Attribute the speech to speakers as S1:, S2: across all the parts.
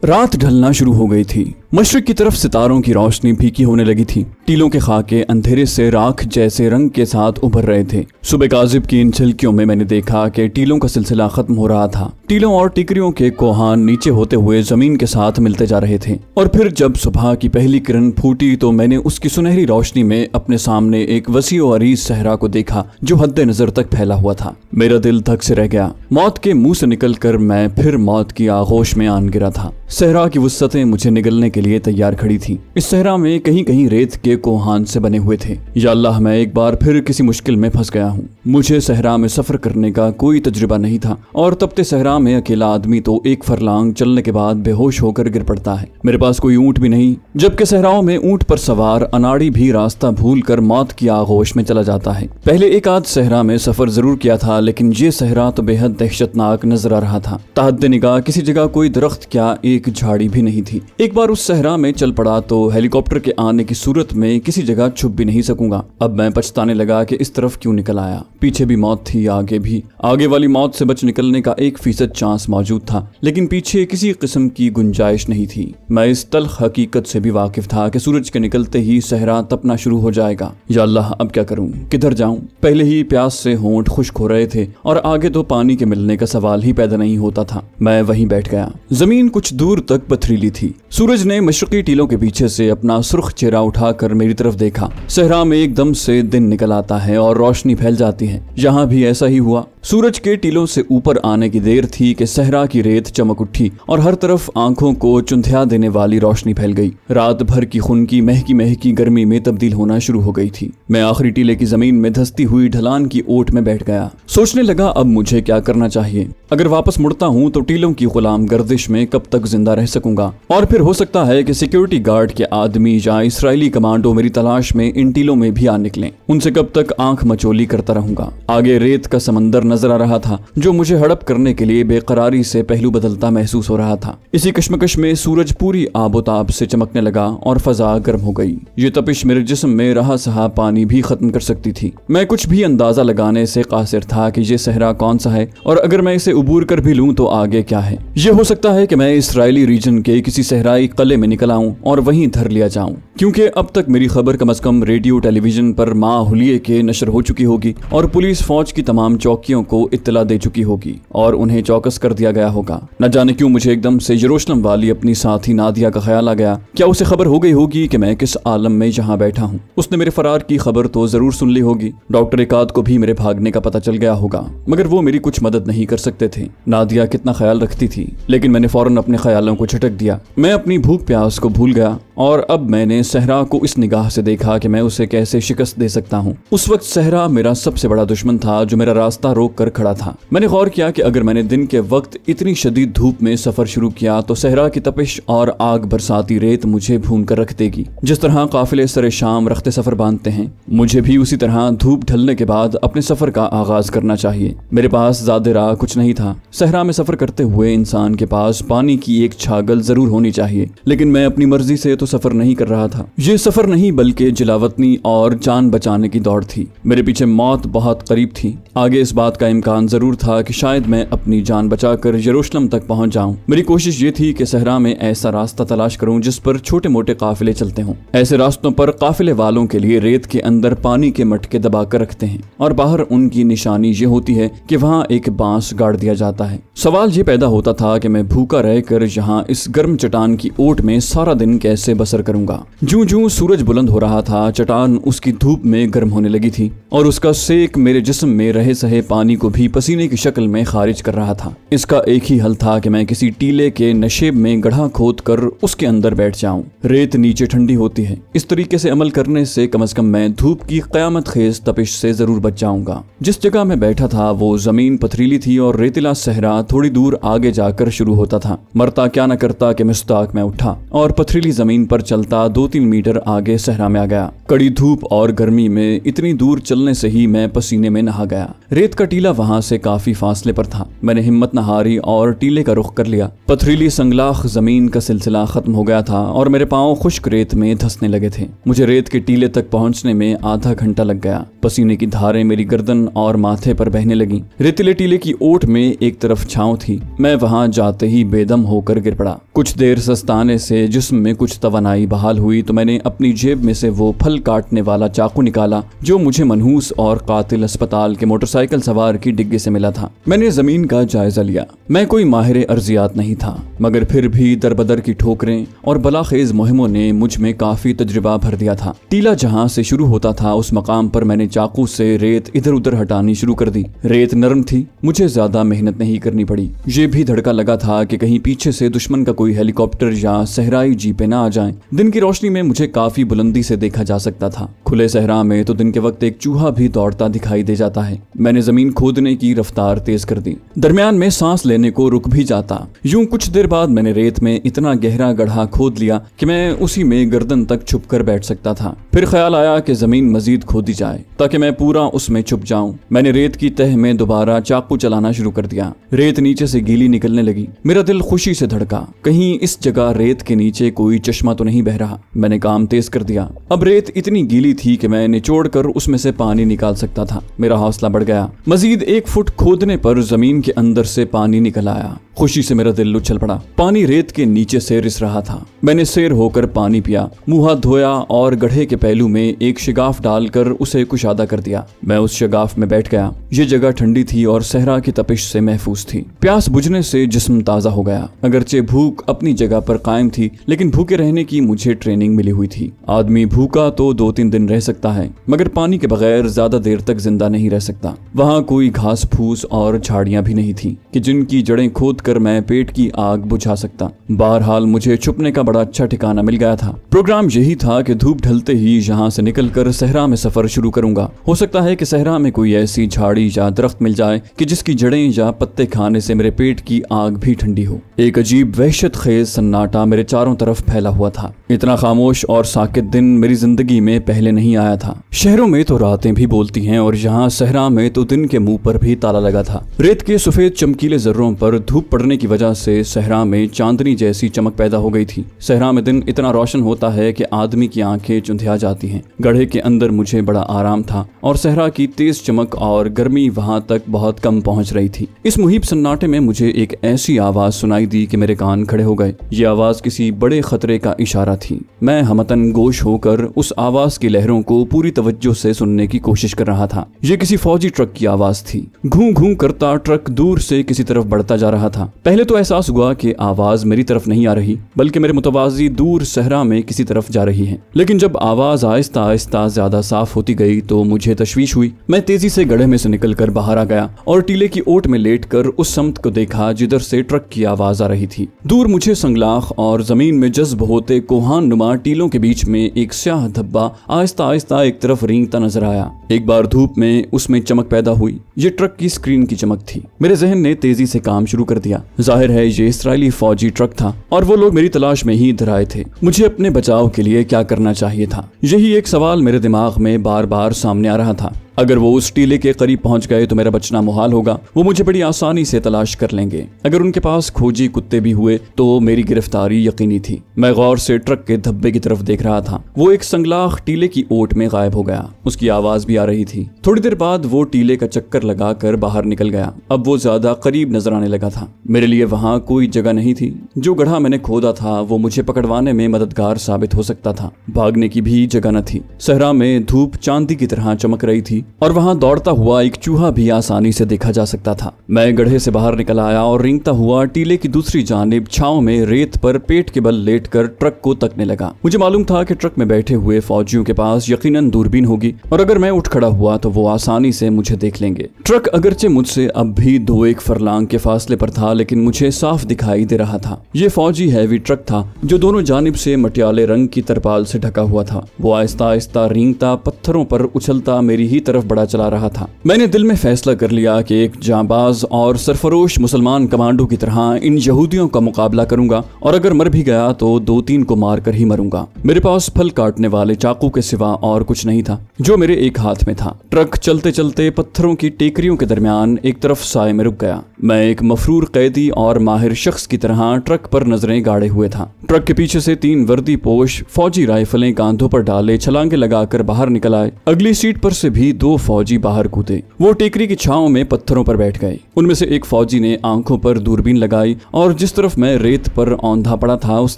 S1: रात ढलना शुरू हो गई थी। मशरिक की तरफ सितारों की रोशनी फीकी होने लगी थी। टीलों के खाके अंधेरे से राख जैसे रंग के साथ उभर रहे थे। सुबह काजिब की इन झलकियों में मैंने देखा कि टीलों का सिलसिला खत्म हो रहा था। टीलों और टिकरियों के कोहान नीचे होते हुए जमीन के साथ मिलते जा रहे थे। और फिर जब सुबह की पहली किरण फूटी तो मैंने उसकी सुनहरी रोशनी में अपने सामने एक वसी और अरीज सहरा को देखा जो हद नजर तक फैला हुआ था। मेरा दिल धक से रह गया। मौत के मुंह से निकलकर मैं फिर मौत की आगोश में आन गिरा था। सहरा की वुस्सतें मुझे निगलने के लिए तैयार खड़ी थी। इस सहरा में कहीं कहीं रेत के कोहान से बने हुए थे। या अल्लाह, मैं एक बार फिर किसी मुश्किल में फंस गया हूँ। मुझे सहरा में सफर करने का कोई तजुर्बा नहीं था और तपते सहरा में अकेला आदमी तो एक फरलांग चलने के बाद बेहोश होकर गिर पड़ता है। मेरे पास कोई ऊंट भी नहीं, जबकि सहराओं में ऊंट पर सवार अनाड़ी भी रास्ता भूल कर मौत की आगोश में चला जाता है। पहले एक आध सहरा में सफर जरूर किया था, लेकिन ये सहरा तो बेहद दहशतनाक नजर आ रहा था। तहद निगाह किसी जगह कोई दरख्त क्या एक झाड़ी भी नहीं थी। एक बार उस सहरा में चल पड़ा तो हेलीकॉप्टर के आने की सूरत में किसी जगह छुप भी नहीं सकूंगा। अब मैं पछताने लगा कि इस तरफ क्यों निकल आया। पीछे भी मौत थी, आगे भी। आगे वाली मौत से बच निकलने का 1% चांस मौजूद था, लेकिन पीछे किसी किस्म की गुंजाइश नहीं थी। मैं इस तल्ख हकीकत से भी वाकिफ था कि सूरज के निकलते ही सहरा तपना शुरू हो जाएगा। या अल्लाह, अब क्या करूं, किधर जाऊं? पहले ही प्यास से होंठ खुश्क हो रहे थे और आगे तो पानी के मिलने का सवाल ही पैदा नहीं होता था। मैं वहीं बैठ गया। जमीन कुछ दूर तक पथरीली थी। सूरज ने मशरकी टीलों के पीछे से अपना सुर्ख चेहरा उठाकर मेरी तरफ देखा। सहरा में एकदम से दिन निकल आता है और रोशनी फैल जाती है। यहाँ भी ऐसा ही हुआ। सूरज के टीलों से ऊपर आने की देर थी कि सहरा की रेत चमक उठी और हर तरफ आंखों को चुंधिया देने वाली रोशनी फैल गई। रात भर की खून की महकी महकी गर्मी में तब्दील होना शुरू हो गई थी। मैं आखिरी टीले की जमीन में धंसती हुई ढलान की ओट में बैठ गया। सोचने लगा, अब मुझे क्या करना चाहिए। अगर वापस मुड़ता हूँ तो टीलों की गुलाम गर्दिश में कब तक जिंदा रह सकूंगा, और फिर हो सकता है कि सिक्योरिटी गार्ड के आदमी या इसराइली कमांडो मेरी तलाश में इन टीलों में भी आ निकलें। उनसे कब तक आंख मचोली करता रहूंगा। आगे रेत का समंदर नजर आ रहा था जो मुझे हड़प करने के लिए बेकरारी से पहलू बदलता महसूस हो रहा था। इसी कश्मकश में सूरज पूरी आबोताब से चमकने लगा और फजा गर्म हो गई। ये तपिश मेरे जिस्म में रहा सहा पानी भी खत्म कर सकती थी। मैं कुछ भी अंदाजा लगाने से कासिर था कि ये सहरा कौन सा है, और अगर मैं इसे उबूर कर भी लूं तो आगे क्या है। ये हो सकता है कि मैं इसराइली रीजन के किसी सहराई कले में निकल आऊं और वहीं धर लिया जाऊं, क्योंकि अब तक मेरी खबर कम से कम रेडियो टेलीविजन पर माहुलिये के नशर हो चुकी होगी और पुलिस फौज की तमाम चौकियों को इत्तला दे चुकी होगी और उन्हें चौकस कर दिया गया होगा। न जाने क्यों मुझे एकदम से यरूशलेम वाली अपनी साथी नादिया का ख्याल आ गया। क्या उसे खबर हो गई होगी कि मैं किस आलम में यहाँ बैठा हूँ? उसने मेरे फरार की खबर तो जरूर सुन ली होगी। डॉक्टर एकाद को भी मेरे भागने का पता चल गया होगा, मगर वो मेरी कुछ मदद नहीं कर सकते थे। नादिया कितना ख्याल रखती थी, लेकिन मैंने फौरन अपने ख्यालों को झटक दिया। मैं अपनी भूख प्यास को भूल गया और अब मैंने सहरा को इस निगाह से देखा कि मैं उसे कैसे शिकस्त दे सकता हूँ। उस वक्त सहरा मेरा सबसे बड़ा दुश्मन था जो मेरा रास्ता रोक कर खड़ा था। मैंने गौर किया कि अगर मैंने दिन के वक्त इतनी शदीद धूप में सफर शुरू किया तो सहरा की तपिश और आग बरसाती रेत मुझे भून कर रख देगी। जिस तरह काफिले सरे शाम रखते सफर बांधते हैं, मुझे भी उसी तरह धूप ढलने के बाद अपने सफर का आगाज करना चाहिए। मेरे पास ज्यादा राह कुछ नहीं था। सहरा में सफर करते हुए इंसान के पास पानी की एक छागल जरूर होनी चाहिए, लेकिन मैं अपनी मर्जी से तो सफर नहीं कर रहा था। ये सफर नहीं बल्कि जिलावतनी और जान बचाने की दौड़ थी। मेरे पीछे मौत बहुत करीब थी। आगे इस बात का इम्कान जरूर था कि शायद मैं अपनी जान बचाकर यरूशलेम तक पहुंच जाऊं। मेरी कोशिश ये थी कि सहरा में ऐसा रास्ता तलाश करूं जिस पर छोटे मोटे काफिले चलते हों। ऐसे रास्तों पर काफिले वालों के लिए रेत के अंदर पानी के मटके दबाकर रखते हैं और बाहर उनकी निशानी ये होती है कि वहाँ एक बांस गाड़ दिया जाता है। सवाल ये पैदा होता था कि मैं भूखा रहकर यहाँ इस गर्म चट्टान की ओट में सारा दिन कैसे बसर करूंगा। जूं जूं सूरज बुलंद हो रहा था, चट्टान उसकी धूप में गर्म होने लगी थी और उसका सेक मेरे जिस्म में रहे सहे पानी को भी पसीने की शक्ल में खारिज कर रहा था। इसका एक ही हल था कि मैं किसी टीले के नशेब में गड्ढा खोद कर उसके अंदर बैठ जाऊं। रेत नीचे ठंडी होती है। इस तरीके से अमल करने से कम मैं धूप की कयामत खेज तपिश से जरूर बच जाऊंगा। जिस जगह मैं बैठा था वो जमीन पथरीली थी और रेतीला सहरा थोड़ी दूर आगे जाकर शुरू होता था। मरता क्या न करता कि मुस्ताक मैं उठा और पथरीली जमीन पर चलता 2-3 मीटर आगे सहरा में आ गया। कड़ी धूप और गर्मी में इतनी दूर चलने से ही मैं पसीने में नहा गया। रेत का टीला वहां से काफी फासले पर था। मैंने हिम्मत न हारी और टीले का रुख कर लिया। पथरीली संगलाख जमीन का सिलसिला खत्म हो गया था और मेरे पांव खुश्क रेत में धंसने लगे थे। मुझे रेत के टीले तक पहुंचने में आधा घंटा लग गया। पसीने की धारें मेरी गर्दन और माथे पर बहने लगी। रेतीले टीले की ओट में एक तरफ छांव थी। मैं वहां जाते ही बेदम होकर गिर पड़ा। कुछ देर सस्ताने से जिस्म में कुछ तवानाई बहाल हुई तो मैंने अपनी जेब में से वो फल काटने वाला चाकू निकाला जो मुझे मनहूस और कातिल अस्पताल के मोटरसाइकिल सवार की डिग्गी से मिला था। मैंने जमीन का जायजा लिया। मैं कोई माहिर अर्जियात नहीं था, मगर फिर भी दरबदर की ठोकरें और बलाखेज मुहिमों ने मुझ में काफी तजुर्बा भर दिया था। टीला जहां से शुरू होता था उस मकाम पर मैंने चाकू से रेत इधर उधर हटानी शुरू कर दी। रेत नरम थी, मुझे ज्यादा मेहनत नहीं करनी पड़ी। ये भी धड़का लगा था कि कहीं पीछे से दुश्मन का कोई हेलीकॉप्टर या सहराई जीपें ना आ जाएं। दिन की रोशनी में मुझे काफी बुलंदी से देखा जा सकता था। खुले सहरा में तो दिन के वक्त एक चूहा भी दौड़ता दिखाई दे जाता है। मैंने जमीन खोदने की रफ्तार तेज कर दी। दरमियान में सांस लेने को रुक भी जाता। यूं कुछ देर बाद मैंने रेत में इतना गहरा गड्ढा खोद लिया कि मैं उसी में गर्दन तक छुप कर बैठ सकता था। फिर ख्याल आया कि जमीन मजीद खोदी जाए ताकि मैं पूरा उसमें छुप जाऊं। मैंने रेत की तह में दोबारा चाकू चलाना शुरू कर दिया। रेत नीचे से गीली निकलने लगी। मेरा दिल खुशी से धड़का। कहीं इस जगह रेत के नीचे कोई चश्मा तो नहीं बह रहा। मैंने काम तेज कर दिया। अब रेत इतनी गीली थी कि मैं निचोड़ कर उसमें से पानी निकाल सकता था। मेरा हौसला बढ़ गया। मजीद 1 फुट खोदने पर जमीन के अंदर से पानी निकल आया। खुशी से मेरा दिल उछल पड़ा। पानी रेत के नीचे से रिस रहा था। मैंने सैर होकर पानी पिया, मुंह हाथ धोया और गड्ढे के पहलू में एक शिगाफ डालकर उसे कुशादा कर दिया। मैं उस शिगाफ में बैठ गया। ये जगह ठंडी थी और सहरा की तपिश से महफूज थी। प्यास बुझने से जिस्म ताजा हो गया। अगरचे भूख अपनी जगह पर कायम थी, लेकिन भूखे रहने की मुझे ट्रेनिंग मिली हुई थी। आदमी भूखा तो 2-3 दिन रह सकता है, मगर पानी के बगैर ज्यादा देर तक जिंदा नहीं रह सकता। वहां कोई घास फूस और झाड़ियां भी नहीं थी कि जिनकी जड़ें खोद कर मैं पेट की आग बुझा सकता। बहरहाल मुझे छुपने का बड़ा अच्छा ठिकाना मिल गया था। प्रोग्राम यही था कि धूप ढलते ही यहाँ से निकलकर सहरा में सफर शुरू करूंगा। हो सकता है कि सहरा में कोई ऐसी झाड़ी या दरख्त मिल जाए कि जिसकी जड़ें या पत्ते खाने से मेरे पेट की आग भी ठंडी हो। एक अजीब वहशत खेज सन्नाटा मेरे चारों तरफ फैला हुआ था। इतना खामोश और साकित दिन मेरी जिंदगी में पहले नहीं आया था। शहरों में तो रातें भी बोलती हैं और यहाँ सहरा में तो दिन के मुंह पर भी ताला लगा था। रेत के सफेद चमकीले जर्रों पर धूप पड़ने की वजह से सहरा में चांदनी जैसी चमक पैदा हो गई थी। सहरा में दिन इतना रोशन होता है कि आदमी की आंखें चुंधिया जाती हैं। गड्ढे के अंदर मुझे बड़ा आराम था और सहरा की तेज चमक और गर्मी वहां तक बहुत कम पहुंच रही थी। इस मुहिब सन्नाटे में मुझे एक ऐसी आवाज सुनाई दी कि मेरे कान खड़े हो गए। ये आवाज किसी बड़े खतरे का इशारा थी। मैं हमतन गोश होकर उस आवाज की लहरों को पूरी तवज्जो से सुनने की कोशिश कर रहा था। ये किसी फौजी ट्रक की आवाज थी। घूं घूं करता ट्रक दूर से किसी तरफ बढ़ता जा रहा था। पहले तो एहसास हुआ कि आवाज मेरी तरफ नहीं आ रही, बल्कि मेरे मुतवाजी दूर सहरा में किसी तरफ जा रही है। लेकिन जब आवाज आहिस्ता आहिस्ता ज्यादा साफ होती गई तो मुझे तशवीश हुई। मैं तेजी से गड्ढे में से निकलकर बाहर आ गया और टीले की ओट में लेटकर उस समत को देखा जिधर से ट्रक की आवाज आ रही थी। दूर मुझे संगलाख और जमीन में जज्ब होते कोहान नुमा टीलों के बीच में एक स्याह धब्बा आहिस्ता आहिस्ता एक तरफ रेंगता नजर आया। एक बार धूप में उसमें चमक पैदा हुई। ये ट्रक की स्क्रीन की चमक थी। मेरे जहन ने तेजी से काम शुरू कर दिया। जाहिर है ये इस्राएली फौजी ट्रक था और वो लोग मेरी तलाश में ही इधर आए थे। मुझे अपने बचाव के लिए क्या करना चाहिए था, यही एक सवाल मेरे दिमाग में बार बार सामने आ रहा था। अगर वो उस टीले के करीब पहुंच गए तो मेरा बचना मुहाल होगा। वो मुझे बड़ी आसानी से तलाश कर लेंगे। अगर उनके पास खोजी कुत्ते भी हुए तो मेरी गिरफ्तारी यकीनी थी। मैं गौर से ट्रक के धब्बे की तरफ देख रहा था। वो एक संगलाख टीले की ओट में गायब हो गया। उसकी आवाज भी आ रही थी। थोड़ी देर बाद वो टीले का चक्कर लगाकर बाहर निकल गया। अब वो ज्यादा करीब नजर आने लगा था। मेरे लिए वहां कोई जगह नहीं थी। जो गड्ढा मैंने खोदा था वो मुझे पकड़वाने में मददगार साबित हो सकता था। भागने की भी जगह न थी। सहरा में धूप चांदी की तरह चमक रही थी और वहां दौड़ता हुआ एक चूहा भी आसानी से देखा जा सकता था। मैं गड्ढे से बाहर निकल आया और रेंगता हुआ टीले की दूसरी जानिब छांव में रेत पर पेट के बल लेटकर ट्रक को तकने लगा। मुझे मालूम था कि ट्रक में बैठे हुए फौजियों के पास यकीनन दूरबीन होगी और अगर मैं उठ खड़ा हुआ तो वो आसानी से मुझे देख लेंगे। ट्रक अगरचे मुझसे अब भी 2-1 फरलांग के फासले पर था, लेकिन मुझे साफ दिखाई दे रहा था। ये फौजी हैवी ट्रक था जो दोनों जानिब से मटियाले रंग की तरपाल से ढका हुआ था। वो आहिस्ता आहिस्ता रेंगता पत्थरों पर उछलता मेरी ही तरफ तरफ बढ़ा चला रहा था। मैंने दिल में फैसला कर लिया कि एक जांबाज और सरफरोश मुसलमान कमांडो की तरह इन यहूदियों का मुकाबला करूंगा, और अगर मर भी गया तो 2-3 को मारकर ही मरूंगा। मेरे पास फल काटने वाले चाकू के सिवा और कुछ नहीं था जो मेरे एक हाथ में था। ट्रक चलते चलते पत्थरों की टेकरियों के दरमियान एक तरफ साए में रुक गया। मैं एक मफरूर कैदी और माहिर शख्स की तरह ट्रक पर नजरें गाड़े हुए था। ट्रक के पीछे से 3 वर्दी पोश फौजी राइफलें कांधों पर डाले छलांगे लगाकर बाहर निकल आए। अगली सीट पर से भी 2 फौजी बाहर कूदे। वो टेकरी की छांव में पत्थरों पर बैठ गए। उनमें से एक फौजी ने आंखों पर दूरबीन लगाई और जिस तरफ मैं रेत पर औंधा पड़ा था उस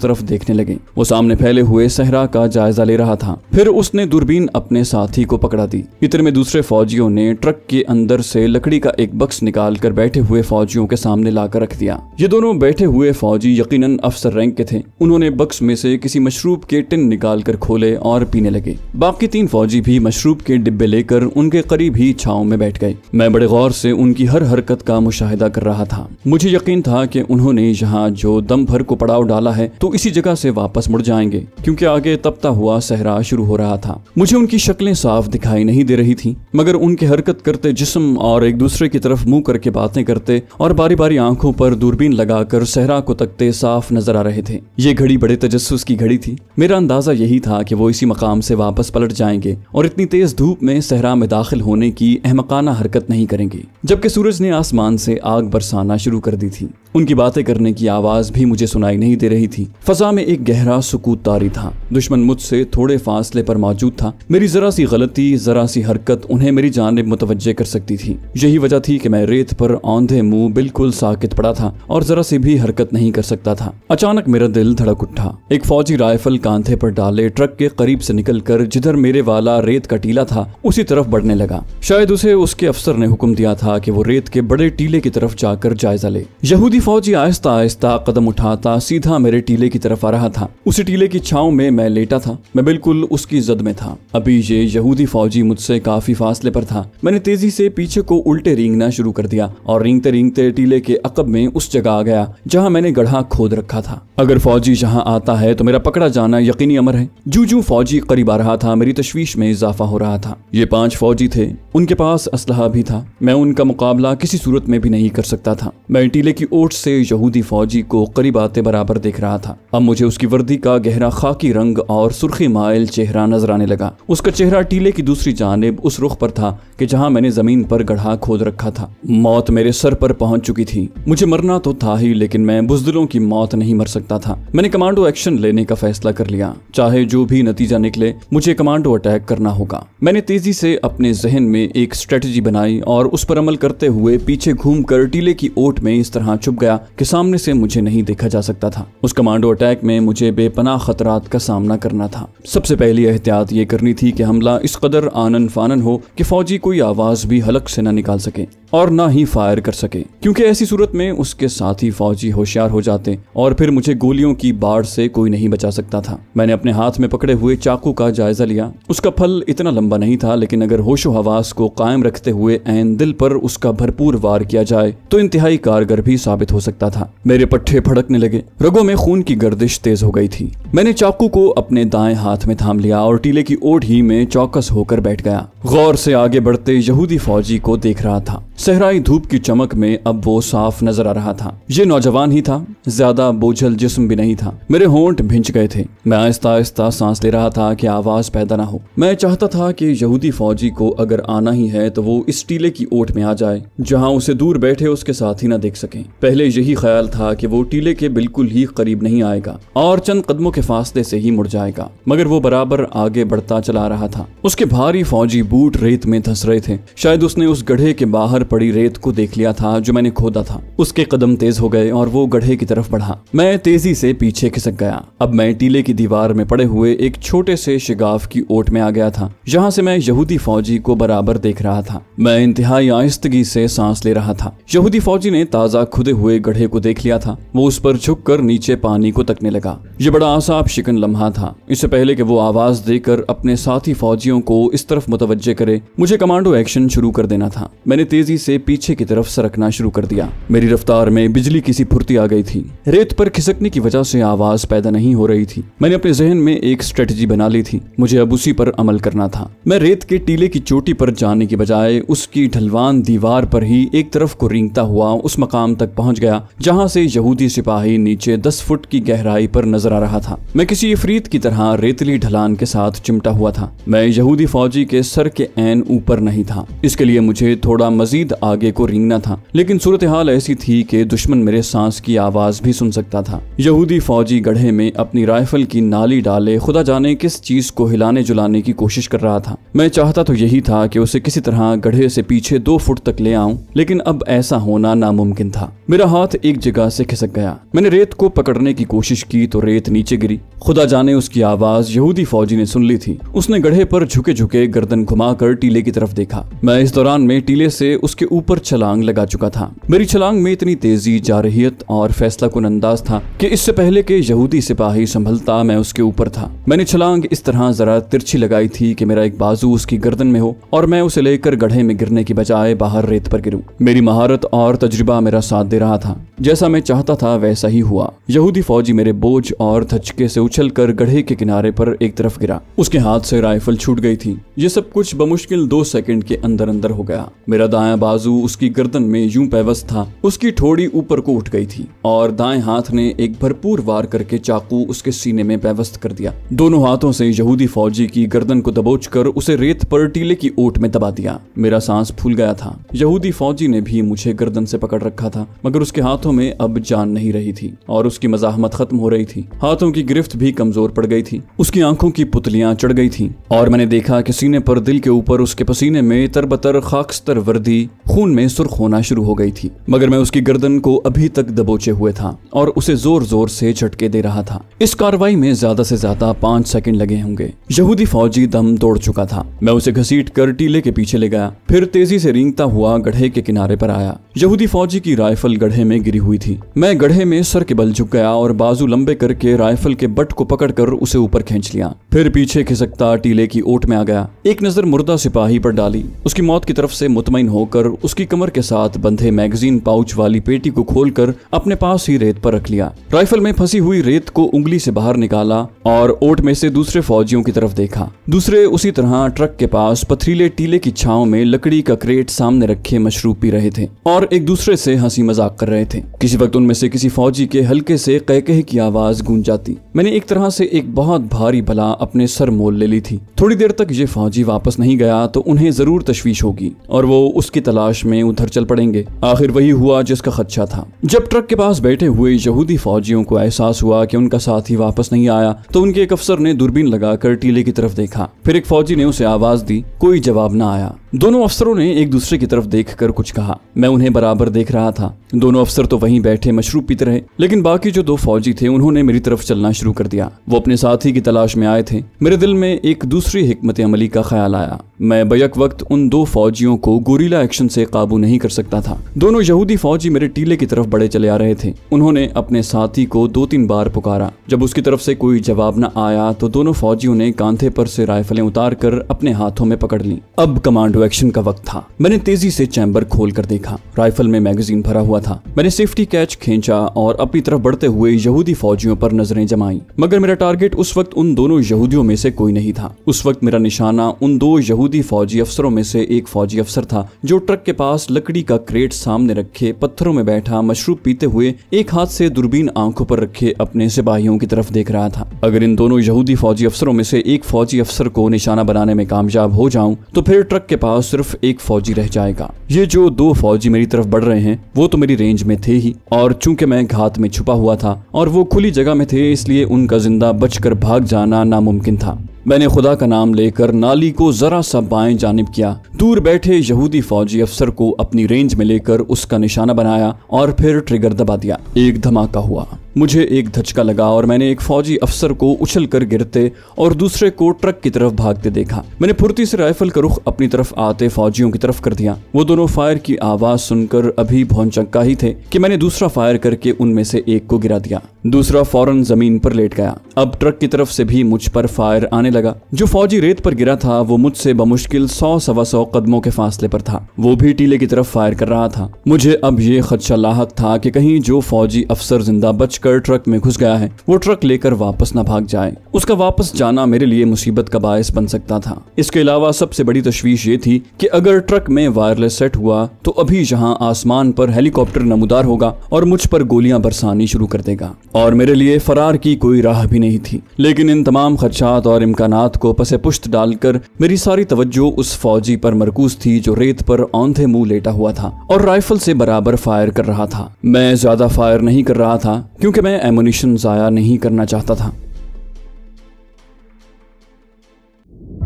S1: तरफ देखने लगे। वो सामने फैले हुए सहरा का जायजा ले रहा था। फिर उसने दूरबीन अपने साथी को पकड़ा दी। इतने में दूसरे फौजियों ने ट्रक के अंदर से लकड़ी का एक बक्स निकाल कर बैठे हुए फौजियों के सामने लाकर रख दिया। ये दोनों बैठे हुए फौजी यकीनन अफसर रैंक के थे। उन्होंने बक्स में से किसी मशरूब के टिन निकाल कर खोले और पीने लगे। बाकी 3 फौजी भी मशरूब के डिब्बे लेकर उनके करीब ही छांव में बैठ गए। मैं बड़े गौर से उनकी हर हरकत का मुशाहिदा कर रहा था। मुझे यकीन था कि उन्होंने यहाँ जो दम भर को पड़ाव डाला है तो इसी जगह से वापस मुड़ जाएंगे, क्योंकि आगे तपता हुआ सहरा शुरू हो रहा था। मुझे उनकी शक्लें साफ दिखाई नहीं दे रही थी, मगर उनके हरकत करते जिस्म और एक दूसरे की तरफ मुंह करके बातें करते और बारी बारी आंखों पर दूरबीन लगाकर सहरा को तकते साफ नजर आ रहे थे। ये घड़ी बड़े तजस्सुस की घड़ी थी। मेरा अंदाजा यही था कि वो इसी मकाम से वापस पलट जाएंगे और इतनी तेज धूप में सहरा में दाखिल होने की अहमकाना हरकत नहीं करेंगे, जबकि सूरज ने आसमान से आग बरसाना शुरू कर दी थी। उनकी बातें करने की आवाज भी मुझे सुनाई नहीं दे रही थी। फजा में एक गहरा सुकूत तारी था। दुश्मन मुझसे थोड़े फासले पर मौजूद था। मेरी जरा सी गलती, जरा सी हरकत उन्हें मेरी जानिब मुतवज्जे कर सकती थी। यही वजह थी कि मैं रेत पर औंधे मुंह बिल्कुल साकित पड़ा था और जरा सी भी हरकत नहीं कर सकता था। अचानक मेरा दिल धड़क उठा। एक फौजी राइफल कांधे पर डाले ट्रक के करीब से निकलकर जिधर मेरे वाला रेत का टीला था उसी तरफ बढ़ने लगा। शायद उसे उसके अफसर ने हुक्म दिया था कि वो रेत के बड़े टीले की तरफ जाकर जायजा ले। यहूदी फौजी आहिस्ता आहिस्ता कदम उठाता सीधा मेरे टीले की तरफ आ रहा था। उसी टीले की छांव में मैं लेटा था। मैं बिल्कुल उसकी जद में था। अभी ये यहूदी फौजी मुझसे काफी फासले पर था। मैंने तेजी से पीछे को उल्टे रेंगना शुरू कर दिया और रेंगते रेंगते टीले के अकब में उस जगह आ गया जहां मैंने गड्ढा खोद रखा था। अगर फौजी जहां आता है तो मेरा पकड़ा जाना यकीनी अमर है। जूं फौजी करीब आ रहा था मेरी तशवीश में इजाफा हो रहा था। ये 5 फौजी थे। उनके पास असलहा भी था। मैं उनका मुकाबला किसी सूरत में भी नहीं कर सकता था। मैं टीले की ओट से यहूदी फौजी को करीब आते बराबर देख रहा था। अब मुझे उसकी वर्दी का गहरा खाकी रंग और सुर्खी माइल चेहरा नजर आने लगा। उसका चेहरा टीले की दूसरी जानिब उस रुख पर था कि जहां मैंने जमीन पर गड्ढा खोद रखा था। मौत मेरे सर पर पहुंच चुकी थी। मुझे मरना तो था ही, लेकिन मैं बुज़दिलों की मौत नहीं मर सकता था। मैंने कमांडो एक्शन लेने का फैसला कर लिया। चाहे जो भी नतीजा निकले, मुझे कमांडो अटैक करना होगा। मैंने तेजी से अपने जहन में एक स्ट्रेटजी बनाई और उस पर अमल करते हुए पीछे घूमकर टीले की ओट में इस तरह छुप गया कि सामने से मुझे नहीं देखा जा सकता था। उस कमांडो अटैक में मुझे बेपनाह खतरात का सामना करना था। सबसे पहली एहतियात ये करनी थी कि हमला इस कदर आनन फानन हो कि फौजी कोई आवाज भी हलक से न निकाल सके और ना ही फायर कर सके, क्योंकि ऐसी सूरत में उसके साथी फौजी होशियार हो जाते और फिर मुझे गोलियों की बाढ़ से कोई नहीं बचा सकता था। मैंने अपने हाथ में पकड़े हुए चाकू का जायजा लिया। उसका फल इतना लंबा नहीं था, लेकिन अगर होशो हवास को कायम रखते हुए ऐन दिल पर उसका भरपूर वार किया जाए तो इंतहाई कारगर भी साबित हो सकता था। मेरे पट्टे फड़कने लगे। रगों में खून की गर्दिश तेज हो गई थी। मैंने चाकू को अपने दाएं हाथ में थाम लिया और टीले की ओट ही में चौकस होकर बैठ गया। गौर से आगे बढ़ते यहूदी फौजी को देख रहा था। सहराई धूप की चमक में अब वो साफ नजर आ रहा था। ये नौजवान ही था, ज्यादा बोझल जिस्म भी नहीं था। मेरे होंठ भिंच गए थे। मैं आहिस्ता आहिस्ता सांस ले रहा था कि आवाज पैदा ना हो। मैं चाहता था कि यहूदी फौजी को अगर आना ही है तो वो इस टीले की ओट में आ जाए जहां उसे दूर बैठे उसके साथी ना देख सकें। पहले यही ख्याल था कि वो टीले के बिल्कुल ही करीब नहीं आएगा और चंद कदमों के फासले से ही मुड़ जाएगा, मगर वो बराबर आगे बढ़ता चला रहा था। उसके भारी फौजी बूट रेत में धंस रहे थे। शायद उसने उस गड्ढे के बाहर पड़ी रेत को देख लिया था जो मैंने खोदा था। उसके कदम तेज हो गए और वो गड्ढे की तरफ बढ़ा। मैं तेजी से पीछे खिसक गया। अब मैं टीले की दीवार में पड़े हुए एक छोटे से शिगाफ की ओट में आ गया था, जहां से मैं यहूदी फौजी को बराबर देख रहा था। मैं इंतहाई आहिस्तगी से सांस ले रहा था। यहूदी फौजी ने ताजा खुदे हुए गड्ढे को देख लिया था। वो उस पर झुककर नीचे पानी को तकने लगा। ये बड़ा आसाब शिकन लम्हा था। इससे पहले कि वो आवाज देकर अपने साथी फौजियों को इस तरफ मुतवज्जे करे, मुझे कमांडो एक्शन शुरू कर देना था। मैंने तेजी से पीछे की तरफ सरकना शुरू कर दिया। मेरी रफ्तार में बिजली की सी फुर्ती आ गई थी। रेत पर खिसकने की वजह से आवाज पैदा नहीं हो रही थी। मैंने अपने जहन में एक स्ट्रेटजी बना ली थी, मुझे अब उसी पर अमल करना था। मैं रेत के टीले की चोटी पर जाने की बजाय उसकी ढलवान दीवार पर ही एक तरफ को रेंगता हुआ उस मकाम तक पहुंच गया जहां से यहूदी सिपाही नीचे 10 फुट की गहराई पर नजर आ रहा था। मैं किसी इफरीत की तरह रेतली ढलान के साथ चिमटा हुआ था। मैं यहूदी फौजी के सर के ऐन ऊपर नहीं था, इसके लिए मुझे थोड़ा मजीद आगे को रेंगना था। लेकिन सूरत हाल ऐसी थी कि दुश्मन मेरे सांस की आवाज भी सुन सकता था। यहूदी फौजी गड्ढे में अपनी राइफल की नाली डाले खुदा जाने किस चीज को हिलाने जुलाने की कोशिश कर रहा था। मैं चाहता तो यही था कि उसे किसी तरह गड्ढे से पीछे 2 फुट तक ले आऊं, लेकिन अब ऐसा होना नामुमकिन था। मेरा हाथ एक जगह से खिसक गया। मैंने रेत को पकड़ने की कोशिश की तो रेत नीचे गिरी। खुदा जाने उसकी आवाज यहूदी फौजी ने सुन ली थी। उसने गड्ढे पर झुके झुके गर्दन घुमाकर टीले की तरफ देखा। मैं इस दौरान में टीले से उसके ऊपर छलांग लगा चुका था। मेरी छलांग में इतनी तेजी, जारहियत और फैसला कुन अंदाज था कि इससे पहले के यहूदी सिपाही संभलता मैं उसके ऊपर था। मैंने छलांग इस तरह जरा तिरछी लगाई थी कि मेरा एक बाजू उसकी गर्दन में हो और मैं उसे लेकर गड्ढे में गिरने की बजाय बाहर रेत पर गिरूं। मेरी महारत और तजुर्बा मेरा साथ दे रहा था। जैसा मैं चाहता था वैसा ही हुआ। यहूदी फौजी मेरे बोझ और धचके से उछलकर गड्ढे के किनारे पर एक तरफ गिरा। उसके हाथ से राइफल छूट गई थी। ये सब कुछ बमुश्किल 2 सेकंड के अंदर अंदर हो गया। मेरा दायां बाजू उसकी गर्दन में यूं पैवस्त था, उसकी ठोड़ी ऊपर को उठ गई थी और दाएं हाथ ने एक भरपूर वार करके चाकू उसके सीने में पैवस्त कर दिया। दोनों हाथों से यहूदी फौजी की गर्दन को दबोचकर उसे रेत पर टीले की ओट में दबा दिया। मेरा सांस फूल गया था। यहूदी फौजी ने भी मुझे गर्दन से पकड़ रखा था, मगर उसके हाथों में अब जान नहीं रही थी और उसकी मज़ाहमत खत्म हो रही थी। हाथों की गिरफ्त भी कमजोर पड़ गई थी। उसकी आंखों की पुतलियां चढ़ गई थी और मैंने देखा कि सीने पर दिल के ऊपर उसके पसीने में तरबतर खाकस्तर वर्दी खून में सुर्ख होना शुरू हो गई थी। मगर मैं उसकी गर्दन को अभी तक दबोचे हुए था और उसे जोर जोर से झटके दे रहा था। इस कार्रवाई में ज्यादा से ज्यादा 5 सेकंड लगे होंगे। यहूदी फौजी दम तोड़ चुका था। मैं उसे घसीट कर टीले के पीछे ले गया, फिर तेजी से रेंगता हुआ गड्ढे के किनारे पर आया। यहूदी फौजी की राइफल गड्ढे में गिरी हुई थी। मैं गड्ढे में सर के बल झुक गया और बाजू लंबे करके राइफल के बट को पकड़कर उसे ऊपर खींच लिया। फिर पीछे खिसकता टीले की ओट में आ गया। एक नजर मुर्दा सिपाही पर डाली। उसकी मौत की तरफ से मुतमईन होकर उसकी कमर के साथ बंधे मैगजीन पाउच वाली पेटी को खोलकर अपने पास ही रेत पर रख लिया। राइफल में फंसी हुई रेत को उंगली से बाहर निकाला और ओट में से दूसरे फौजियों की तरफ देखा। दूसरे उसी तरह ट्रक के पास पथरीले टीले की छांव में लकड़ी का क्रेट सामने रखे मशरूब पी रहे थे और एक दूसरे से हंसी मजाक कर रहे थे। किसी वक्त उनमें से किसी फौजी के हल्के से कहकहे की आवाज गूंज जाती। मैंने एक तरह से एक बहुत भारी बला अपने सर मोल ले ली थी। थोड़ी देर तक ये फौजी वापस नहीं गया तो उन्हें जरूर तशवीश होगी और वो उसकी तलाश में उधर चल पड़ेंगे। आखिर वही हुआ जिसका खदशा था। जब ट्रक के पास बैठे हुए यहूदी फौजियों को एहसास हुआ कि उनका साथी वापस नहीं आया तो उनके एक अफसर ने दूरबीन लगाकर टीले की तरफ देखा। फिर एक फौजी ने उसे आवाज दी। कोई जवाब न आया। दोनों अफसरों ने एक दूसरे की तरफ देखकर कुछ कहा। मैं उन्हें बराबर देख रहा था। दोनों अफसर तो वहीं बैठे मशरूब पीते रहे, लेकिन बाकी जो 2 फौजी थे उन्होंने मेरी तरफ चलना शुरू कर दिया। वो अपने साथी की तलाश में आए थे। मेरे दिल में एक दूसरी हिकमत अमली का ख्याल आया। मैं बैक वक्त उन 2 फौजियों को गोरिल्ला एक्शन से काबू नहीं कर सकता था। दोनों यहूदी फौजी मेरे टीले की तरफ बढ़े चले आ रहे थे। उन्होंने अपने साथी को 2-3 बार पुकारा। जब उसकी तरफ से कोई जवाब न आया तो दोनों फौजियों ने कांधे पर से राइफलें उतार कर अपने हाथों में पकड़ ली। अब कमांडो एक्शन का वक्त था। मैंने तेजी से चैम्बर खोल कर देखा। राइफल में मैगजीन भरा हुआ था। मैंने सेफ्टी कैच खींचा और अपनी तरफ बढ़ते हुए यहूदी फौजियों पर नजरें जमाई, मगर मेरा टारगेट उस वक्त उन दोनों यहूदियों में से कोई नहीं था। उस वक्त मेरा निशाना उन 2 यहूदी फौजी अफसरों में से एक फौजी अफसर था जो ट्रक के पास लकड़ी का क्रेट सामने रखे पत्थरों में बैठा मशरूब पीते हुए एक हाथ से दूरबीन आंखों पर रखे अपने सिपाहियों की तरफ देख रहा था। अगर इन दोनों यहूदी फौजी अफसरों में से एक फौजी अफसर को निशाना बनाने में कामयाब हो जाऊं तो फिर ट्रक के पास सिर्फ एक फौजी रह जाएगा। ये जो 2 फौजी मेरी तरफ बढ़ रहे हैं वो तो मेरी रेंज में थे ही, और चूंकि मैं घात में छुपा हुआ था और वो खुली जगह में थे इसलिए उनका जिंदा बचकर भाग जाना नामुमकिन था। मैंने खुदा का नाम लेकर नाली को जरा सा बाएं जानिब किया। दूर बैठे यहूदी फौजी अफसर को अपनी रेंज में लेकर उसका निशाना बनाया और फिर ट्रिगर दबा दिया। एक धमाका हुआ। मुझे एक धचका लगा और मैंने एक फौजी अफसर को उछल कर गिरते और दूसरे को ट्रक की तरफ भागते देखा। मैंने फुर्ती से राइफल का रुख अपनी तरफ आते फौजियों की तरफ कर दिया। वो दोनों फायर की आवाज सुनकर अभी भौंचक्का ही थे कि मैंने दूसरा फायर करके उनमें से एक को गिरा दिया। दूसरा फौरन जमीन पर लेट गया। अब ट्रक की तरफ से भी मुझ पर फायर आने लगा। जो फौजी रेत पर गिरा था वो मुझसे बमुश्किल 100-125 कदमों के फासले पर था। वो भी टीले की तरफ फायर कर रहा था। मुझे अब ये खदशा लाहक था कि कहीं जो फौजी अफसर जिंदा बचकर ट्रक में घुस गया है वो ट्रक लेकर वापस न भाग जाए। उसका वापस जाना मेरे लिए मुसीबत का बायस बन सकता था। इसके अलावा सबसे बड़ी तशवीश ये थी कि अगर ट्रक में वायरलेस सेट हुआ तो अभी जहां आसमान पर हेलीकॉप्टर नमूदार होगा और मुझ पर गोलियां बरसानी शुरू कर देगा और मेरे लिए फरार की कोई राह भी नहीं थी। लेकिन इन तमाम खदशात और इम्कानात को पसे पुश्त डालकर मेरी सारी तवज्जो उस फौजी पर मरकूज थी जो रेत पर औंधे मुंह लेटा हुआ था और राइफल से बराबर फायर कर रहा था। मैं ज्यादा फायर नहीं कर रहा था क्योंकि मैं एमुनिशन जाया नहीं करना चाहता था।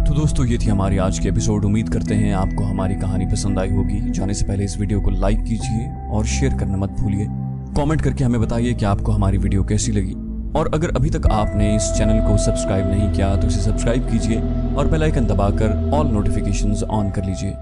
S1: तो दोस्तों, ये थी हमारी आज की एपिसोड। उम्मीद करते हैं आपको हमारी कहानी पसंद आई होगी। जाने से पहले इस वीडियो को लाइक कीजिए और शेयर करना मत भूलिए। कमेंट करके हमें बताइए कि आपको हमारी वीडियो कैसी लगी। और अगर अभी तक आपने इस चैनल को सब्सक्राइब नहीं किया तो इसे सब्सक्राइब कीजिए और बेल आइकन दबाकर ऑल नोटिफिकेशंस ऑन कर लीजिए।